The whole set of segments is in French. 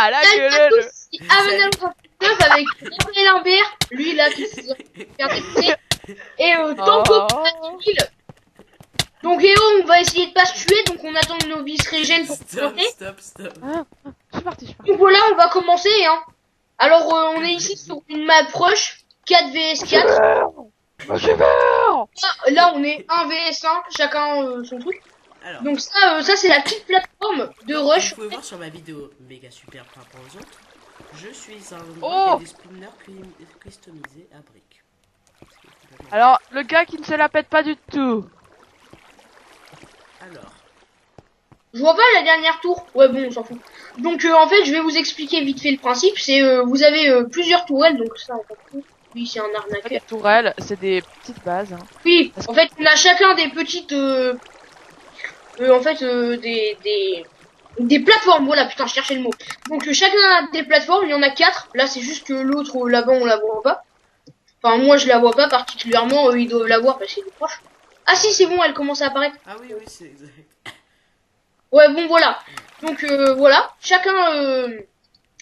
Ah la gueule. Avanos avec Gabriel Imbert, lui là qui se faire défoncer. Et Tango Ville. Donc Léo, on va essayer de pas se tuer, donc on attend que nos vies se régènent pour commencer. Stop. Je suis parti. Donc voilà, on va commencer hein. Alors on est ici sur une map proche, 4 vs 4. Là on est 1 vs 1, chacun son truc. Alors, Donc ça c'est la petite plateforme de rush. vous pouvez voir sur ma vidéo méga super par rapport aux autres. Je suis un Oh des spinners customisés à briques. Alors, le gars qui ne se la pète pas du tout. Alors, Je vois pas la dernière tour. Ouais bon, on s'en fout. Donc en fait, je vais vous expliquer vite fait le principe. C'est vous avez plusieurs tourelles, donc ça on s'en fout. Oui, c'est un arnaqueur. Les tourelles, c'est des petites bases. Hein. Oui, en fait, on a chacun des petites en fait des plateformes. Voilà, putain, je cherchais le mot. Donc chacun a des plateformes, il y en a 4. Là, c'est juste que l'autre là-bas, on la voit pas. Enfin, moi, je la vois pas particulièrement, ils doivent la voir parce qu'elle est proche. Ah si, c'est bon, elle commence à apparaître. ah oui, c'est exact. Ouais, bon, voilà. Donc, voilà. Chacun...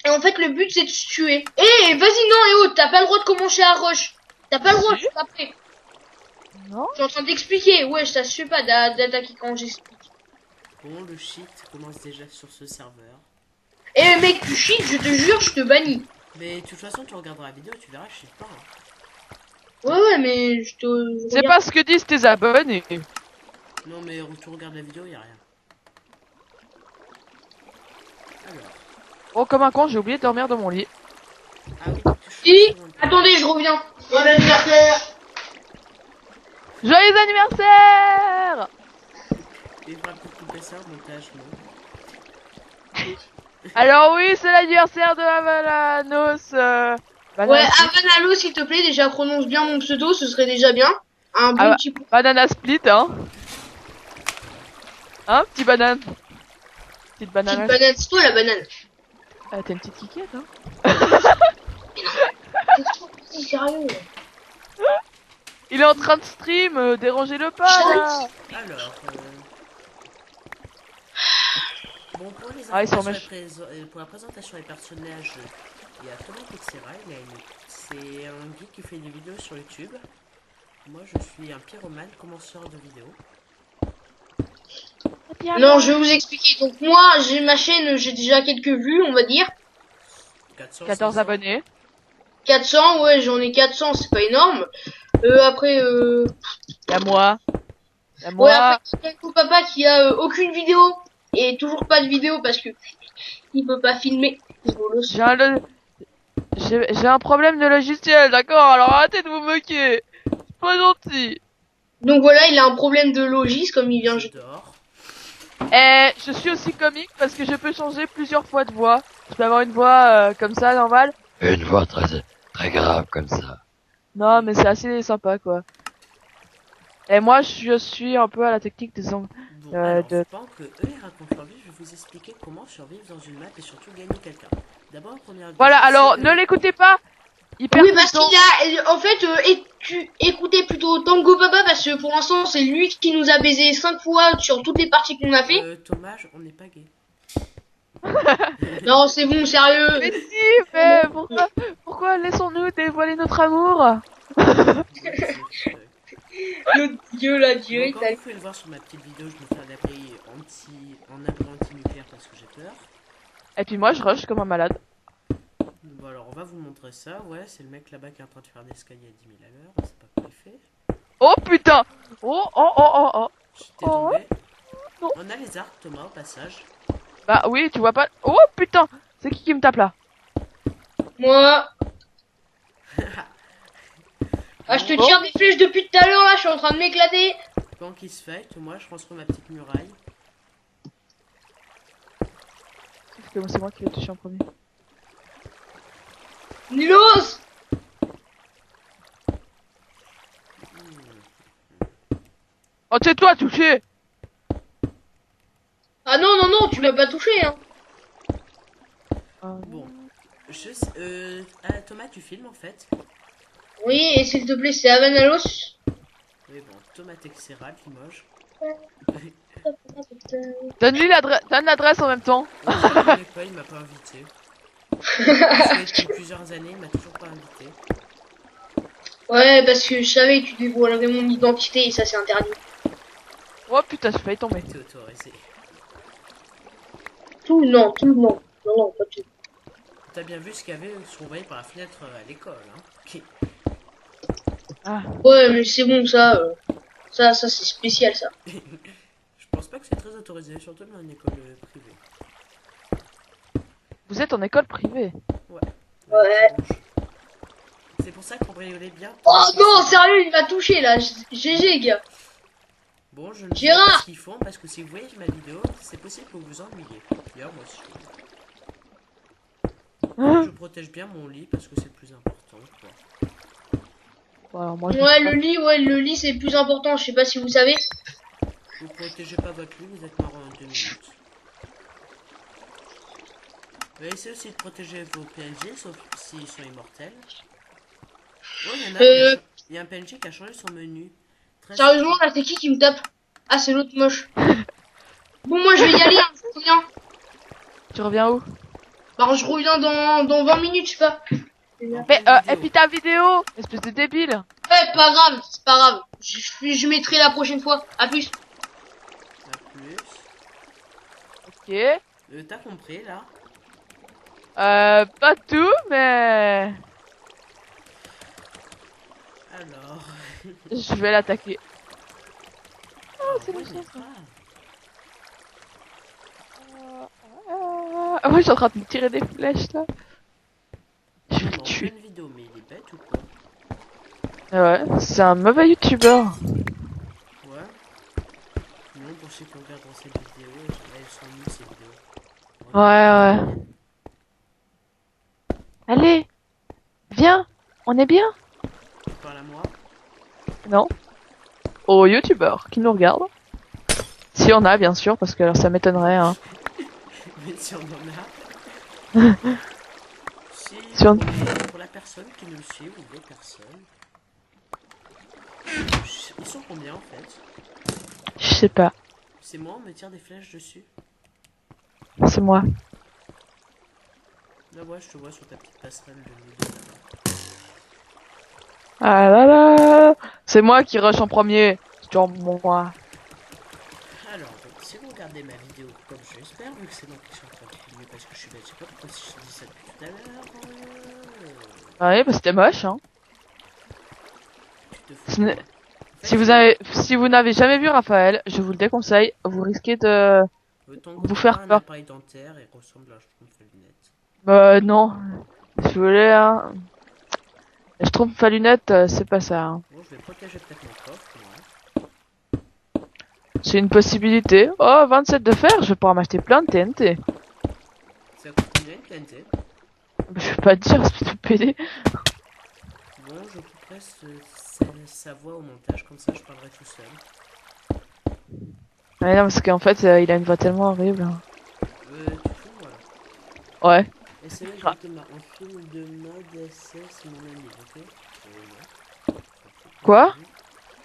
Et en fait, le but, c'est de se tuer. Eh, vas-y, non, Léo, t'as pas le droit de commencer à rush. T'as pas le droit, je suis pas prêt. Non. Je suis en train d'expliquer. Ouais, ça se fait pas d'attaquer quand j'explique. Bon, le shit commence déjà sur ce serveur. Eh, mec, tu cheats, je te jure, je te bannis. Mais de toute façon, tu regarderas la vidéo et tu verras, je cheat pas. Hein. Ouais, mais je te... C'est pas ce que disent tes abonnés. Non, mais tu regardes la vidéo, y a rien. Alors. Oh, comme un con, j'ai oublié de dormir dans mon lit. Ah oui, Si, attendez, je reviens. Bon anniversaire. Joyeux anniversaire! Et voilà pour couper ça, montage, non. Alors oui, c'est l'anniversaire de Avalanos. Ouais, Avanalo, s'il te plaît, déjà prononce bien mon pseudo, ce serait déjà bien. Un bon petit peu. Banana split, hein. Hein, petit banane. Petite banane. Petite banane, c'est toi la banane. Ah, t'as une petite kikette, hein. C'est sérieux. Il est en train de stream, dérangez-le pas, là. Alors, bon, pour les Ah, ils sont pour la présentation des personnages, il y a Thomas Texera, c'est un geek qui fait des vidéos sur YouTube. Moi, je suis un pyromane, commenceur de vidéos. Non, je vais vous expliquer. Donc moi, j'ai ma chaîne, j'ai déjà quelques vues, on va dire. 14 500. abonnés. 400, ouais, j'en ai 400, c'est pas énorme. Après, Y'a moi. Y'a ouais, moi. après, il y a mon papa qui a aucune vidéo. Et toujours pas de vidéo parce que il peut pas filmer. J'ai un problème de logiciel, d'accord? Alors arrêtez de vous moquer. C'est pas gentil. Donc voilà, il a un problème de logis, comme il vient. Dehors. Et je suis aussi comique parce que je peux changer plusieurs fois de voix. Je peux avoir une voix comme ça, normale. Une voix très grave comme ça. Non, mais c'est assez sympa, quoi. Et moi, je suis un peu à la technique des angles. Bon, alors, pendant que eux ils racontent leur vie, je vais vous expliquer comment survivre dans une map et surtout gagner quelqu'un. D'abord, première. Voilà, alors, ne l'écoutez pas. Il perd Oui, son parce temps. qu'il a, en fait, écoutez plutôt Tango Papa parce que pour l'instant, c'est lui qui nous a baisé 5 fois sur toutes les parties qu'on a fait. Thomas, on n'est pas gay. Non, c'est bon, sérieux. Mais si, mais pourquoi laissons-nous dévoiler notre amour? Le dieu l'a dit. Comme vous pouvez le voir sur ma petite vidéo, je me fais un abri anti-nucléaire parce que j'ai peur. Et puis moi, je rush comme un malade. Bon, alors on va vous montrer ça. Ouais, c'est le mec là-bas qui est en train de faire des escaliers à 10 000 à l'heure. C'est pas quoi il fait. Oh putain! Oh. T'es tombé. Non. On a les arcs, Thomas, au passage. Bah oui, tu vois pas. Oh putain! C'est qui me tape là? Moi. Ah, je te tire des flèches depuis tout à l'heure là, je suis en train de m'éclater. Quand qu'il se fait, moi je construis ma petite muraille. Parce que c'est moi qui l'ai touché en premier. Nilos. Oh, c'est toi touché! Ah non, tu m'as pas touché hein. Bon, Thomas, tu filmes en fait. Oui, et s'il te plaît, c'est Avanalos. Oui, bon, Thomas Texera, Limoges. Donne-lui l'adresse en même temps. Je connais pas, il m'a pas invité. Je fais depuis plusieurs années, il m'a toujours pas invité. Ouais, parce que je savais que tu dévoilerais mon identité et ça c'est interdit. Oh putain, j'ai failli tomber. T'es autorisé. Tout, non, tout, non. Non, non, pas tout. T'as bien vu ce qu'il y avait surveillé par la fenêtre à l'école, hein. Ok. Ah. Ouais, mais c'est bon, ça c'est spécial, ça. Je pense pas que c'est très autorisé, surtout dans une école privée. Vous êtes en école privée. Ouais. Ouais. C'est pour ça qu'on cambriolait bien. Oh non, sérieux, il m'a touché, là. GG, gars. Bon, je ne sais Gérard pas ce qu'ils font parce que si vous voyez ma vidéo, c'est possible que vous vous ennuyiez. D'ailleurs, moi aussi. Je protège bien mon lit parce que c'est le plus important, quoi. Bon, alors moi, je Ouais, dis le lit c'est le plus important, je sais pas si vous savez. Vous protégez pas votre lit, vous êtes mort en 2 minutes. Essayez aussi de protéger vos PNJ, sauf s'ils sont immortels. Oh, il y en a, il y a un PNJ qui a changé son menu. Très Sérieusement, là c'est qui me tape? Ah, c'est l'autre moche. Bon, moi je vais y aller, hein, je reviens. tu reviens où? Bah, je reviens dans 20 minutes, je sais pas. Mais et puis ta vidéo, espèce de débile. Ouais, pas grave, c'est pas grave. Je mettrai la prochaine fois. À plus. À plus. Ok. T'as compris là? Pas tout, mais Alors. je vais l'attaquer. C'est le bon, chien, ça. grave. Ah, moi, je suis en train de me tirer des flèches là. Je vais le En tuer. pleine vidéo, mais il est bête ou quoi? Ouais, c'est un mauvais youtubeur. Ouais. Non, pour ceux qui regardent cette vidéo, elles sont nulles ces vidéos. Ouais. Allez, viens, on est bien? Tu parles à moi? Non. Aux youtubeurs qui nous regardent. Si on a, bien sûr, parce que alors ça m'étonnerait. Hein. Mais si on en a. Si, Si on- pour la personne qui nous suit ou des personnes. Ils sont combien en fait? Je sais pas, C'est moi, on me tire des flèches dessus. c'est moi. Là, ouais, je te vois sur ta petite passerelle de vidéo. Ah là là, c'est moi qui rush en premier. C'est toujours moi. Alors, donc, si vous regardez ma vidéo comme j'espère, vu que c'est moi qui suis en train de filmer parce que je suis bête, je sais pas pourquoi si je te dis ça depuis tout à l'heure. Ouais, bah c'était moche. Hein. Tu te Ce fous. n'est- En fait, Si vous n'avez jamais vu Raphaël, je vous le déconseille. Vous risquez de ton vous copain faire a un peur. appareil dentaire et ressemble à un schtroumpf à lunettes. Non. Si vous voulez, hein. Je trouve pas lunettes, c'est pas ça. Hein. Bon, je vais protéger peut-être mon coffre, moi. C'est une possibilité. Oh, 27 de fer, je vais pouvoir m'acheter plein de TNT. Ça coûte combien une TNT? Je vais pas te dire, espèce de PD. Bon, je couperai sa voix au montage, comme ça je parlerai tout seul. Ouais, non, parce qu'en fait, il a une voix tellement horrible. Hein. Tu fous, voilà. Ouais. Et c'est là que Ah. je mettre un film de mode DSS, mon ami, ok? Quoi?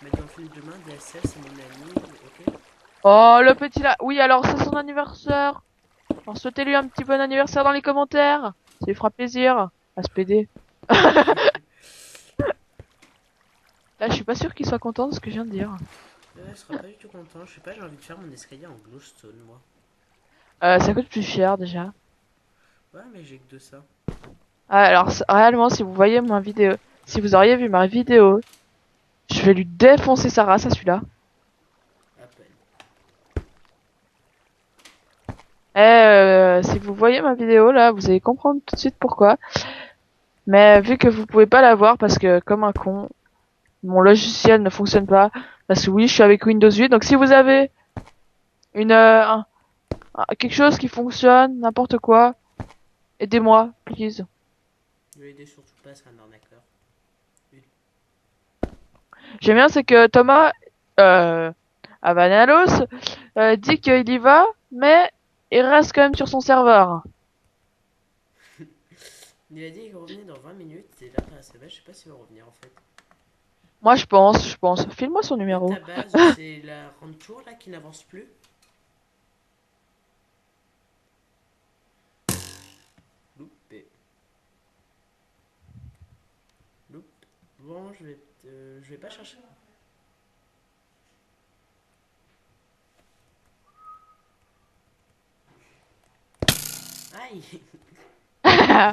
Mettre un film de main DSS, c'est mon ami, ok? Oh, le petit là. Oui, alors c'est son anniversaire. Alors souhaitez-lui un petit bon anniversaire dans les commentaires. Ça lui fera plaisir. À se PD. Là, je suis pas sûr qu'il soit content de ce que je viens de dire. Je serai pas du tout content, je sais pas, j'ai envie de faire mon escalier en glowstone, moi. Ça coûte plus cher déjà. Ouais, mais j'ai que de ça. Ah, alors réellement, si vous voyez ma vidéo, si vous auriez vu ma vidéo, je vais lui défoncer sa race à celui-là. À peine. Si vous voyez ma vidéo là, vous allez comprendre tout de suite pourquoi. Mais vu que vous pouvez pas la voir parce que comme un con, mon logiciel ne fonctionne pas. Parce que oui, je suis avec Windows 8. Donc si vous avez quelque chose qui fonctionne, n'importe quoi, aidez-moi, please. Ne l'aidez surtout pas, c'est un arnaqueur. J'aime bien, c'est que Thomas, Avanalos, dit qu'il y va, mais il reste quand même sur son serveur. Il a dit qu'il revenait dans 20 minutes, et là, je sais pas s'il va revenir en fait. Moi, je pense. File-moi son numéro. Ta base, c'est la rente tour là qui n'avance plus. Loupé. non, je vais pas chercher. Aïe. Ça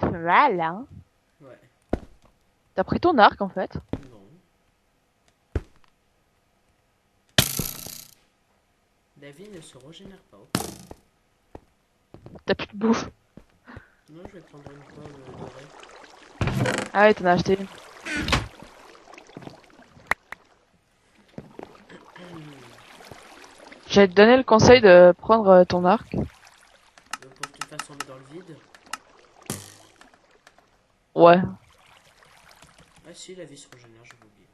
fait mal, hein. Ouais, T'as pris ton arc, en fait. non. La vie ne se régénère pas. T'as plus de bouffe. Non, je vais prendre une pomme dorée. Ah ouais, t'en as acheté une. J'ai te donné le conseil de prendre ton arc. Pour que tu te fasses tomber dans le vide. Ouais. Ah si, la vie se régénère, je oublié.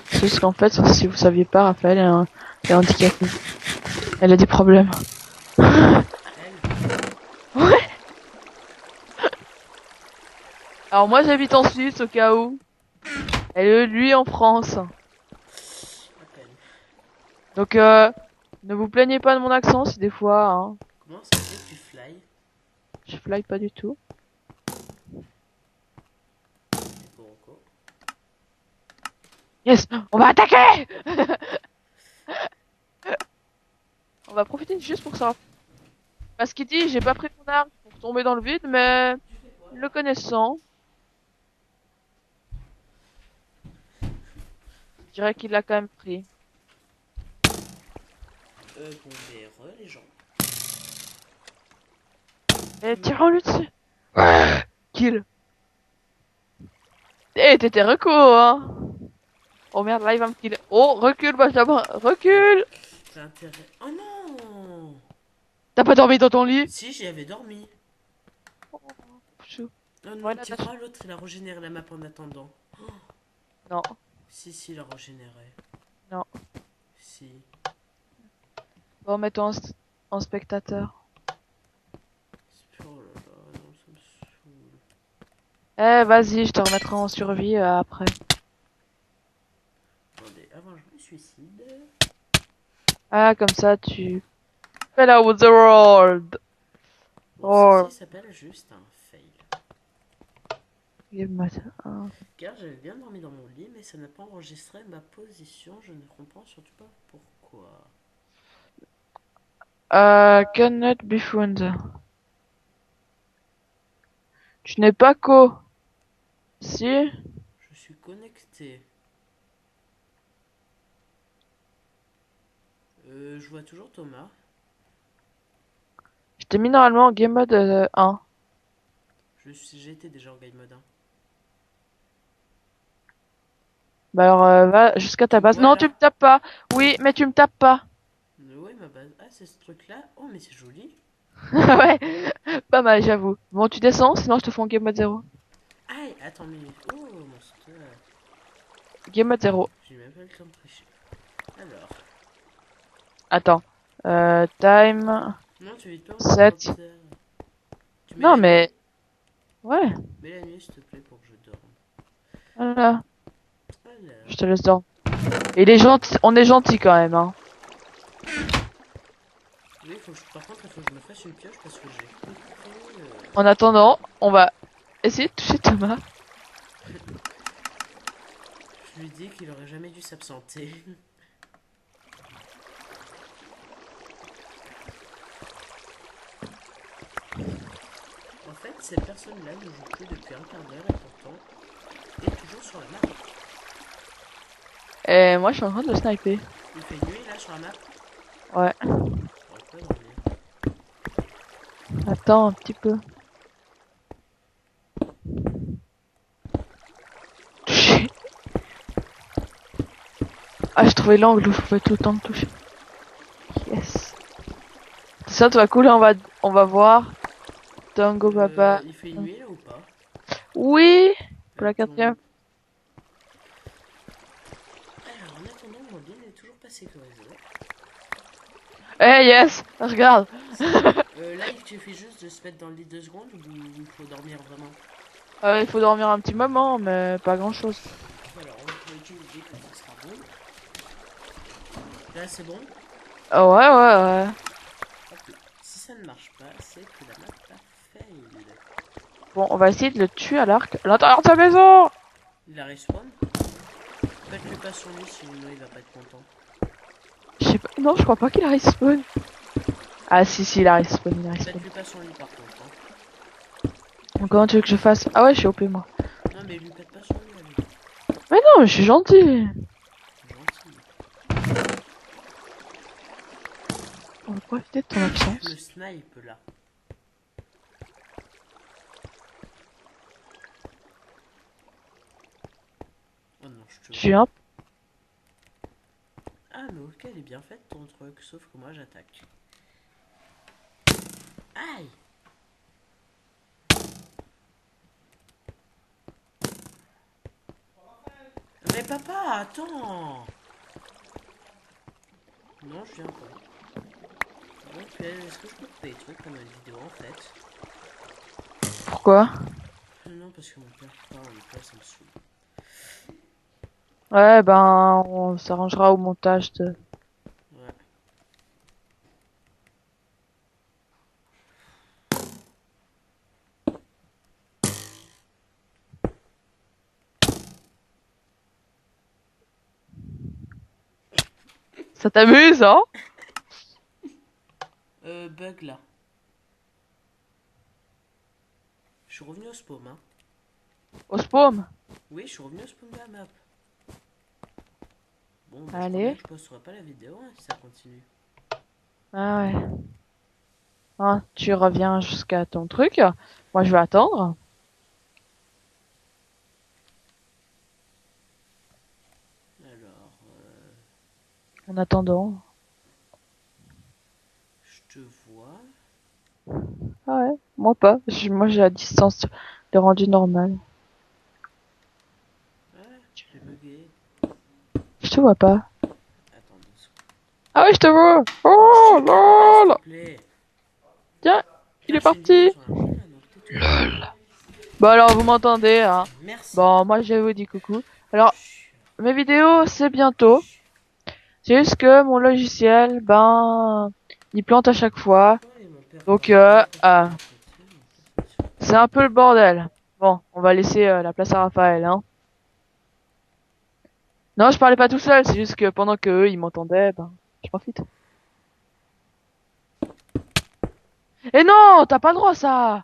C'est juste qu'en fait, si vous saviez pas, Raphaël est handicapée. Elle a des problèmes. Elle. Ouais. Alors moi j'habite en Suisse au cas où. Et lui en France. À peine. Donc ne vous plaignez pas de mon accent si des fois hein, Comment ça fait que tu fly? je fly pas du tout. Et pour Rocco. Yes, on va attaquer. On va profiter juste pour ça. Parce qu'il dit j'ai pas pris mon arme pour tomber dans le vide, mais le connaissant, je dirais qu'il l'a quand même pris. Bon, les gens. Et tirons-le dessus. Ouais. Kill. Eh, t'étais reco, hein. Oh merde, là il va me kill. Oh, recule, Benjamin, recule. T'as intérêt. Oh non! T'as pas dormi dans ton lit? Si, j'y avais dormi. Chou. Oh non, Voilà, tu crois l'autre il a régénéré la map en attendant. Non, Si, il a régénéré. non. Si. Bon, mets-toi en spectateur. Oh là là, non, ça me saoule. Eh, vas-y, je te remettrai en survie après. Attendez, avant je me suicide. Ah, comme ça, tu fell out the world. Bon, Oh. ceci s'appelle juste un fail. Give me un. Car j'avais bien dormi dans mon lit, mais ça n'a pas enregistré ma position. Je ne comprends surtout pas pourquoi. Cannot be found. Tu n'es pas co. Si? Je suis connecté. Je vois toujours Thomas. Je t'ai mis normalement en game mode 1. J'étais déjà en game mode 1. Bah alors, va jusqu'à ta base. Voilà. Non, tu me tapes pas. Oui, mais tu me tapes pas. Ouais, ma base. Ah, c'est ce truc-là. Oh, mais c'est joli. Ouais, pas mal, j'avoue. Bon, tu descends, sinon je te fais en game mode 0. Aïe, attends, mais. Oh, monster. Game mode 0. J'ai même pas le temps de tricher. Alors. Attends. Time. Non, tu vides pas mon 7. commentaire. Tu mets Non, la mais. Ouais, nuit. Mets la nuit, s'il te plaît, pour que je dorme. voilà. Alors. Je te laisse dormir. Et il est gentil, on est gentil quand même, hein. Oui, par contre, il faut que je me fasse une pioche parce que j'ai compris. En attendant, on va essayer de toucher Thomas. Je lui dis qu'il aurait jamais dû s'absenter. En fait, cette personne-là ne joue plus depuis un quart d'heure et pourtant est toujours sur la map. Et moi, je suis en train de le sniper. Il fait nuit là sur la map. Ouais. On peut dormir. Attends un petit peu. Toucher. Ah, j'ai trouvé l'angle où je pouvais tout le temps me toucher. Yes. Ça, toi, cool, on va voir. Tango papa. Il fait nuit là ou pas? Oui, pour la 4ème. Alors, en attendant, mon lit n'est toujours pas sécurisé. Eh yes, regarde. Là, il suffit juste de se mettre dans le lit 2 secondes ou il faut dormir vraiment? Il faut dormir un petit moment, mais pas grand chose. Alors, on peut utiliser comme ça sera bon. Là, c'est bon? Ouais. Ok. Si ça ne marche pas, c'est que la map a fail. Bon, on va essayer de le tuer à l'arc à l'intérieur de sa maison. Il a respawn. Faites-lui pas sur lui, sinon il va pas être content. Je sais pas. Non, je crois pas qu'il a respawn. Ah si, il a respawn, il a respawn. Faites-lui pas sur lui par contre. Hein. Donc, comment tu veux que je fasse? Ah ouais, je suis OP moi. Non mais lui pète pas sur lui, allez. Mais non, je suis gentil. Gentil. On va profiter de ton absence. Le snipe là. Oh non, je te Je suis un... Ah mais ok, elle est bien faite ton truc, sauf que moi j'attaque. Aïe. Mais papa, attends. Non, je viens pas. Ok, est-ce que je peux couper des trucs pendant une vidéo en fait? Pourquoi? Non, parce que mon père parle en place, ça me saoule. Ouais, ben, on s'arrangera au montage de... Ouais. Ça t'amuse, hein? Bug là. Je suis revenu au spawn, hein. Au spawn. Oui, je suis revenu au spawn de la map. Bon, bah, Allez. je posterai pas la vidéo hein, si ça continue. Ah ouais. Hein, tu reviens jusqu'à ton truc. Moi, je vais attendre. Alors, En attendant. je te vois. Ah ouais, moi pas. Moi, j'ai la distance de rendu normal. Ah, tu peux bugger. Je te vois pas. Attends 2 secondes. Ah ouais, je te vois. Oh là là. S'il te plaît. Tiens, il est Ah, c'est une parti. vidéo sur un jeu, là, donc tais-toi. LOL. Bon alors, vous m'entendez, hein? Merci. Bon, moi, je vous dis coucou. Alors, Chut. mes vidéos, c'est bientôt. C'est juste que mon logiciel, ben, il plante à chaque fois. Ouais, mon père Donc, parle. c'est un peu le bordel. Bon, on va laisser la place à Raphaël, hein. Non, je parlais pas tout seul, c'est juste que pendant que eux, ils m'entendaient, ben, je profite. Et non, t'as pas le droit à ça.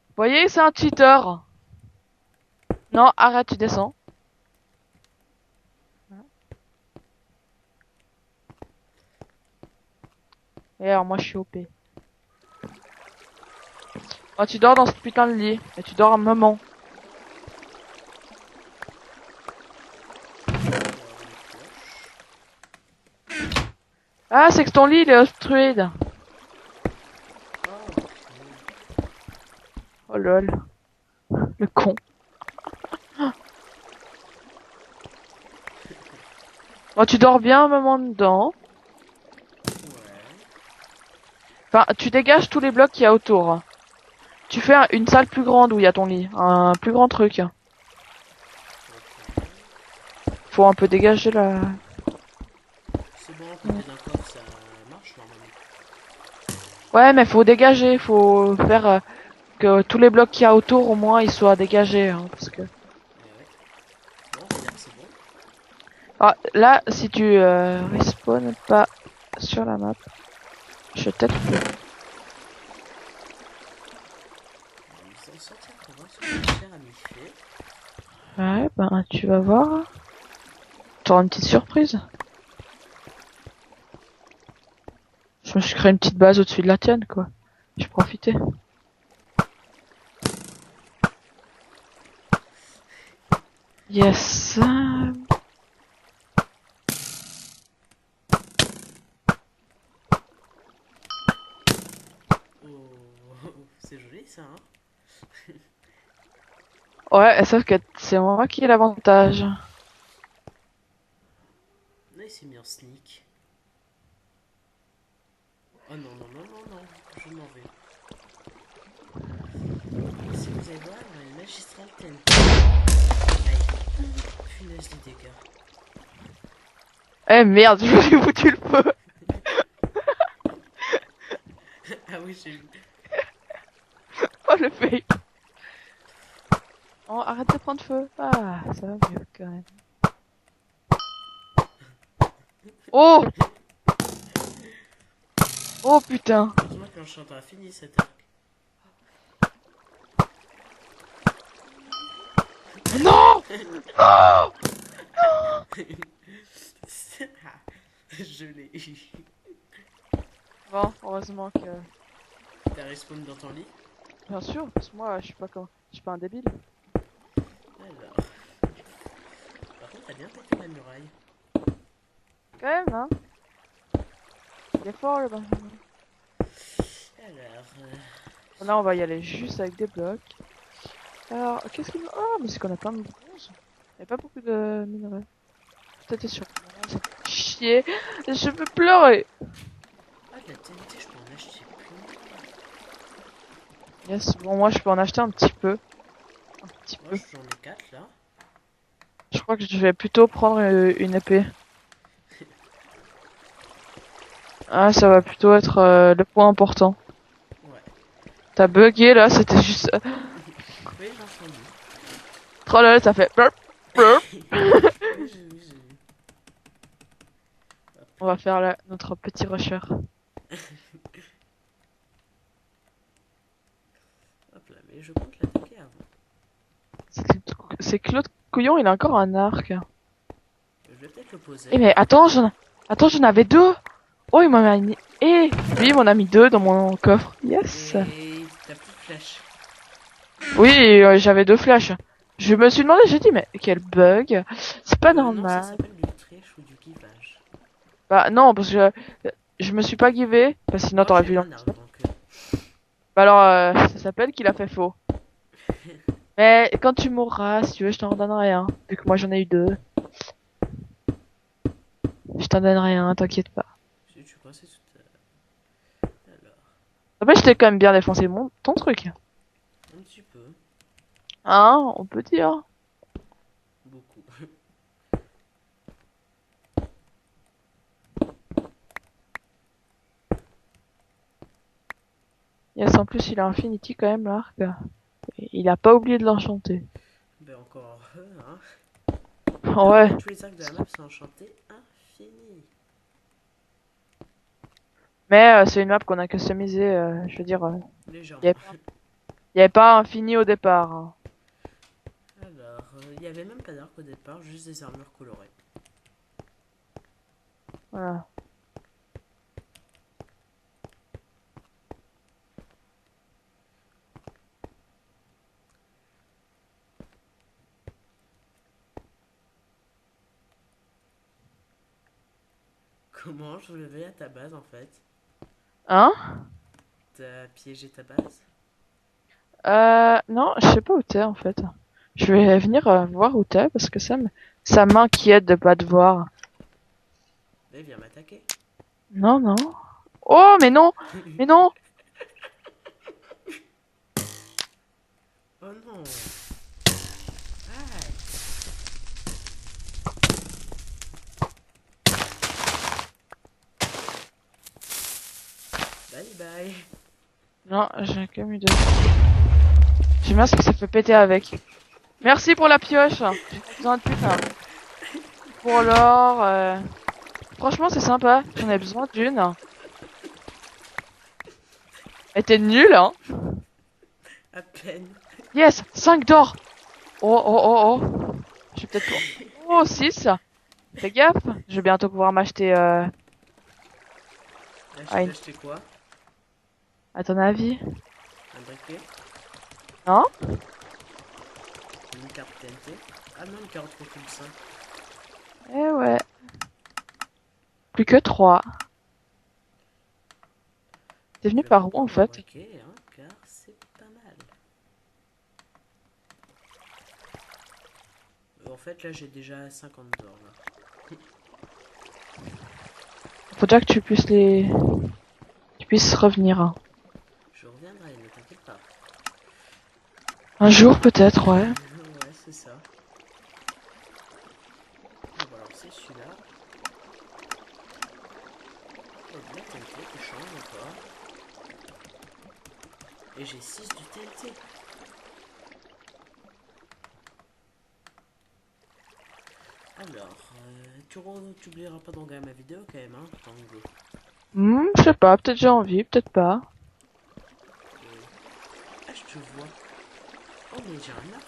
Vous voyez, c'est un cheater. Non, arrête, tu descends. Et alors, moi, je suis OP. Oh, tu dors dans ce putain de lit. Et tu dors un moment. Ah, c'est que ton lit, il est obstrué. Oh lol. Le con. Bon, tu dors bien un moment dedans. Enfin, tu dégages tous les blocs qu'il y a autour. Tu fais une salle plus grande où il y a ton lit. Un plus grand truc. Faut un peu dégager la... C'est bon, quand t'es d'accord, ça marche normalement. Ouais, mais faut dégager. Faut faire que tous les blocs qu'il y a autour, au moins, ils soient dégagés. Hein, parce que... Ouais. Bon, on va dire que c'est bon. Ah, là, si tu respawn pas sur la map, je vais peut-être... On va s'en sortir pour voir ce que mon cher ami fait. Ouais, ben, tu vas voir. T'auras une petite surprise. Je me suis créé une petite base au-dessus de la tienne, quoi. J'ai profité. Yes. Oh, c'est joli ça, hein. Ouais, sauf que c'est moi qui ai l'avantage. Là, il s'est mis en sneak. Oh non, non, non, non, non, je m'en vais. Si vous allez voir, on a une magistrale TNT. Aïe, punaise des dégâts. Eh merde, je me suis foutu le feu. Ah oui, j'ai vu. le fake. Oh, arrête de prendre feu. Ah, ça va mieux quand même. Oh! Oh putain. Heureusement que l'enchanteur a fini cet arc. Non! Non! Je l'ai. Bon, heureusement que... T'as respawn dans ton lit? Bien sûr, parce que moi, je suis pas un débile. Alors. Par contre, t'as bien pété la muraille. Quand même, hein? Il est fort, le Benjamin. Alors. Là, on va y aller juste avec des blocs. Alors, qu'est-ce qu'il y a? Ah, mais c'est qu'on a plein de bronze. Il n'y a pas beaucoup de minerais. Peut-être sur ça fait chier. Je veux pleurer. Ah, de la TNT, je peux en acheter plein. Yes, bon, moi, je peux en acheter un petit peu. Un petit Moi, peu. j'en ai 4 là. Je crois que je vais plutôt prendre une épée. Ah, ça va plutôt être le point important. Ouais. T'as bugué là, c'était juste... Oui, j'ai entendu. Oh là là, ça fait... Blurp, blurp. Oui, j'ai vu, j'ai vu. On va faire là, notre petit rusher. Hop là, mais je compte l'attaquer avant. C'est Claude Couillon, il a encore un arc. Je vais peut-être le poser. Eh mais attends, j'en avais deux. Oh, il m'en a mis... Eh, lui, il m'en a mis deux dans mon coffre. Yes. Et t'as plus de flèches. Oui, j'avais deux flashs. Je me suis demandé, j'ai dit, mais quel bug. C'est pas Non, ça normal. s'appelle du triche ou du givage. Bah non, parce que je me suis pas givé, parce que sinon Moi, t'aurais j'ai vu. un arc, donc. Bah alors, ça s'appelle qu'il a fait faux. Mais quand tu mourras, si tu veux, je t'en redonnerai un. Vu que moi j'en ai eu deux. Je t'en donnerai un, t'inquiète pas. Si tu pensais tout à alors, Après, je t'ai quand même bien défoncé ton truc. un petit peu. Hein, on peut dire. Beaucoup. Yes, en plus, il a Infinity quand même, l'arc. Et il a pas oublié de l'enchanter. Ben encore hein. Ouais. Tous les arcs de la map sont enchantés infini. Mais c'est une map qu'on a customisée, je veux dire, Légèrement. y avait pas Infini au départ. Hein. Alors, il y avait même pas d'arc au départ, juste des armures colorées. Voilà. Comment je vais à ta base en fait? Hein? T'as piégé ta base? Non, je sais pas où t'es en fait. Je vais venir voir où t'es parce que ça m'inquiète de pas te voir. Mais viens m'attaquer. Non, non. Oh, mais non! Mais non! Oh non! Aïe! Bye bye! Non, j'ai que mis deux. J'aime bien ce qui s'est fait péter avec. Merci pour la pioche. J'ai besoin de putain. Pour l'or. Franchement, c'est sympa. J'en ai besoin d'une. Elle était nulle, hein. À peine. Yes, 5 d'or. Oh, oh, oh, oh. Je vais peut-être... Oh, 6. Fais gaffe. Je vais bientôt pouvoir m'acheter... T'as acheté quoi? À ton avis? Un briquet? Non? Une carte TNT? Ah non, une carte recul 5. Eh ouais. Plus que 3. T'es venu par où en fait? Briquet, hein, car c'est pas mal. En fait, là, j'ai déjà 50 d'or, là. Faut déjà que tu puisses Tu puisses revenir. Hein. Je reviendrai, ne t'inquiète pas. Un jour peut-être, ouais. Ouais, c'est ça. Bon, alors, c'est celui-là. Oh, de la TNT qui change encore. Et j'ai 6 du TNT. Alors, tu n'oublieras pas d'engager ma vidéo quand même, hein, Tango. Je sais pas, peut-être j'ai envie, peut-être pas. Ah, je te vois. Oh, mais j'ai un arc.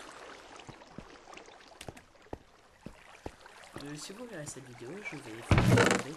Si vous regardez cette vidéo, je vais faire avec